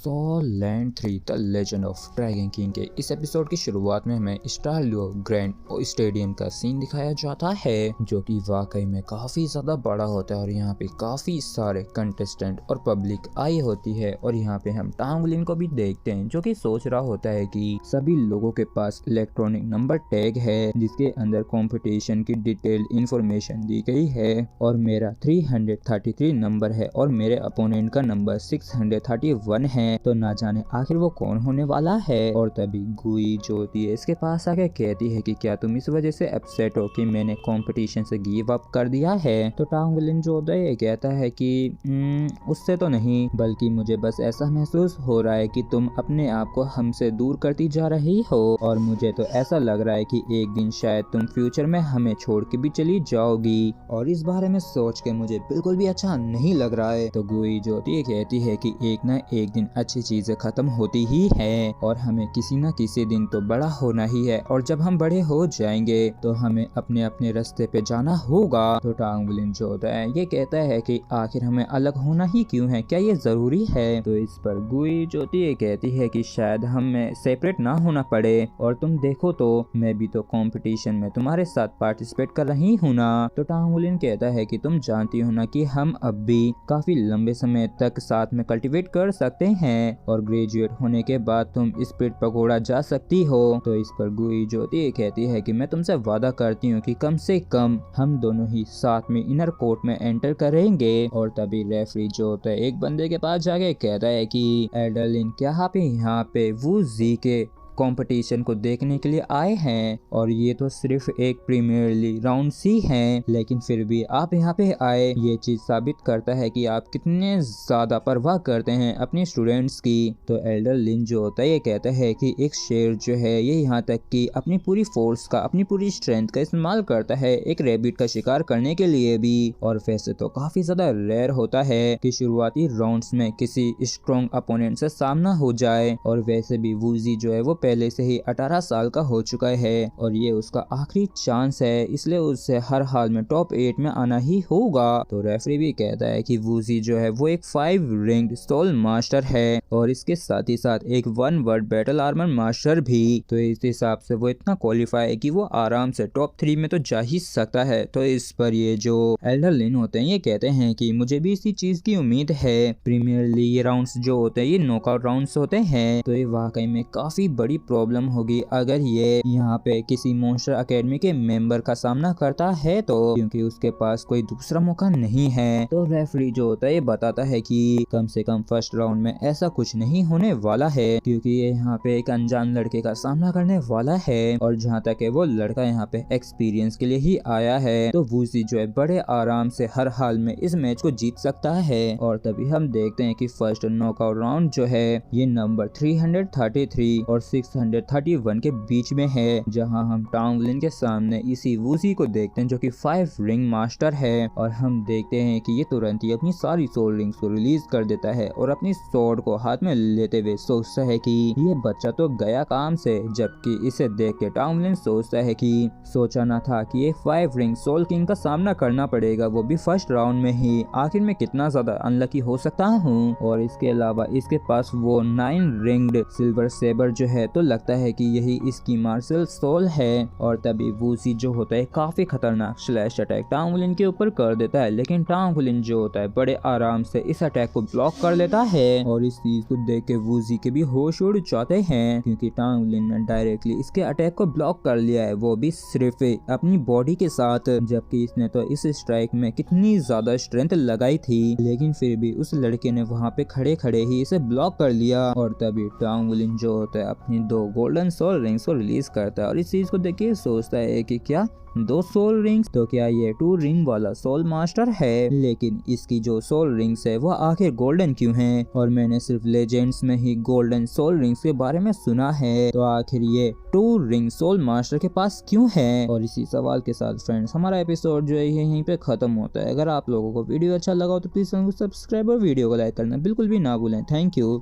Soul Land 3 the Legend of Dragon King के इस episode की शुरुआत में हमें स्टारलियो ग्रैंड स्टेडियम का सीन दिखाया जाता है, जो कि वाकई में काफी ज्यादा बड़ा होता है और यहाँ पे काफी सारे कंटेस्टेंट और पब्लिक आई होती है। और यहाँ पे हम टांगलिन को भी देखते हैं जो कि सोच रहा होता है कि सभी लोगों के पास इलेक्ट्रॉनिक नंबर टैग है जिसके अंदर कंपटीशन की डिटेल इंफॉर्मेशन दी गई है और मेरा 333 नंबर है और मेरे अपोनेंट का नंबर 631 है, तो ना जाने आखिर वो कौन होने वाला है। और तभी गुई जो होती है इसके पास आके कहती है कि क्या तुम इस वजह से अपसेट हो कि मैंने कंपटीशन से गिव अप कर दिया है। तो टांगलिन जो होता है कहता है कि उससे तो नहीं, बल्कि मुझे बस ऐसा महसूस हो रहा है कि तुम अपने आप को हमसे दूर करती जा रही हो और मुझे तो ऐसा लग रहा है कि एक दिन शायद तुम फ्यूचर में हमें छोड़ के भी चली जाओगी और इस बारे में सोच के मुझे बिल्कुल भी अच्छा नहीं लग रहा है। तो गुई जो होती है कहती है कि एक ना एक दिन अच्छी चीजें खत्म होती ही है और हमें किसी न किसी दिन तो बड़ा होना ही है और जब हम बड़े हो जाएंगे तो हमें अपने अपने रास्ते पे जाना होगा। तो टांगलिन जो होता है ये कहता है कि आखिर हमें अलग होना ही क्यों है, क्या ये जरूरी है। तो इस पर गुई जो होती है कहती है कि शायद हमें सेपरेट ना होना पड़े और तुम देखो तो मैं भी तो कंपटीशन में तुम्हारे साथ पार्टिसिपेट कर रही हूँ ना। तो टांगलिन कहता है कि तुम जानती हो ना कि हम अब भी काफी लंबे समय तक साथ में कल्टीवेट कर सकते हैं और ग्रेजुएट होने के बाद तुम स्प्लिट पकोड़ा जा सकती हो। तो इस पर गुई जो होती है कहती है कि मैं तुमसे वादा करती हूँ कि कम से कम हम दोनों ही साथ में इनर कोर्ट में एंटर करेंगे। और तभी रेफरी जो होता है एक बंदे के पास जाके कहता है कि एडलिन क्या आप यहाँ पे वू जी के कंपटीशन को देखने के लिए आए हैं और ये तो सिर्फ एक प्रीमियर लीग राउंड सी है, लेकिन फिर भी आप यहाँ पे आए, ये चीज साबित करता है कि आप कितने ज्यादा परवाह करते हैं अपने स्टूडेंट्स की। तो एल्डर लिन जो होता है ये कहता है कि एक शेर जो है ये यहाँ तक कि अपनी पूरी फोर्स का अपनी पूरी स्ट्रेंथ का इस्तेमाल करता है एक रैबिट का शिकार करने के लिए भी। और वैसे तो काफी ज्यादा रेयर होता है कि शुरुआती राउंड्स में किसी स्ट्रॉन्ग अपोनेंट से सामना हो जाए और वैसे भी वूजी जो है वो पहले से ही 18 साल का हो चुका है और ये उसका आखिरी चांस है, इसलिए उसे हर हाल में टॉप 8 में आना ही होगा। तो रेफरी भी कहता है कि वूजी जो है वो एक 5 रिंग्ड सोल मास्टर है और इसके साथ ही साथ एक 1 वर्ड बैटल आर्मर मास्टर भी। तो इस हिसाब से वो इतना क्वालिफाई है कि वो आराम से टॉप 3 में तो जा ही सकता है। तो इस पर ये जो एल्डर लिन होते हैं ये कहते हैं कि मुझे भी इसी चीज की उम्मीद है। प्रीमियर लीग राउंड्स जो होते हैं ये नॉकआउट राउंड्स होते हैं, तो ये वाकई में काफी बड़ी प्रॉब्लम होगी अगर ये यहाँ पे किसी मॉन्स्टर एकेडमी के मेंबर का सामना करता है, तो क्योंकि उसके पास कोई दूसरा मौका नहीं है। तो रेफरी जो होता है ये बताता है कि कम से कम फर्स्ट राउंड में ऐसा कुछ नहीं होने वाला है क्योंकि ये यहाँ पे एक अनजान लड़के का सामना करने वाला है और जहाँ तक है वो लड़का यहाँ पे एक्सपीरियंस के लिए ही आया है। तो वूजी जो है बड़े आराम से हर हाल में इस मैच को जीत सकता है। और तभी हम देखते हैं कि फर्स्ट नॉकआउट राउंड जो है ये नंबर 333 और 631 के बीच में है, जहां हम टांगलिन के सामने इसी वूजी को देखते हैं जो कि 5 रिंग मास्टर है। और हम देखते हैं कि ये तुरंत ही अपनी सारी सोल रिंग्स को रिलीज कर देता है और अपनी स्वॉर्ड को हाथ में लेते हुए सोचता है कि ये बच्चा तो गया काम से, जबकि इसे देख के टांगलिन सोचता है कि सोचा ना था कि ये 5 रिंग सोल किंग का सामना करना पड़ेगा, वो भी फर्स्ट राउंड में ही। आखिर में कितना ज्यादा अनलकी हो सकता हूँ। और इसके अलावा इसके पास वो 9 रिंग्ड सिल्वर सेबर जो है, तो लगता है कि यही इसकी मार्शल सोल है। और तभी वूजी जो होता है काफी खतरनाक स्लैश अटैक टांगलिन के ऊपर कर देता है, लेकिन टांगलिन जो होता है बड़े आराम से इस अटैक को ब्लॉक कर लेता है। और इस चीज को देख के वूजी के भी होश उड़ जाते हैं क्योंकि टांगलिन ने डायरेक्टली इसके अटैक को ब्लॉक कर लिया है, वो भी सिर्फ अपनी बॉडी के साथ, जबकि इसने तो इस स्ट्राइक में कितनी ज्यादा स्ट्रेंथ लगाई थी, लेकिन फिर भी उस लड़के ने वहाँ पे खड़े खड़े ही इसे ब्लॉक कर लिया। और तभी टांगलिन जो होता है अपनी 2 गोल्डन सोल रिंग्स को रिलीज करता है और इस चीज को देख के सोचता है कि क्या 2 सोल रिंग्स, तो क्या ये 2 रिंग वाला सोल मास्टर है, लेकिन इसकी जो सोल रिंग्स है वो आखिर गोल्डन क्यों है। और मैंने सिर्फ लेजेंड्स में ही गोल्डन सोल रिंग्स के बारे में सुना है, तो आखिर ये 2 रिंग सोल मास्टर के पास क्यों है। और इसी सवाल के साथ फ्रेंड्स हमारा एपिसोड जो है यहीं पे खत्म होता है। अगर आप लोगों को वीडियो अच्छा लगा हो तो प्लीज सब्सक्राइब और वीडियो को लाइक करना बिल्कुल भी ना भूलें। Thank you.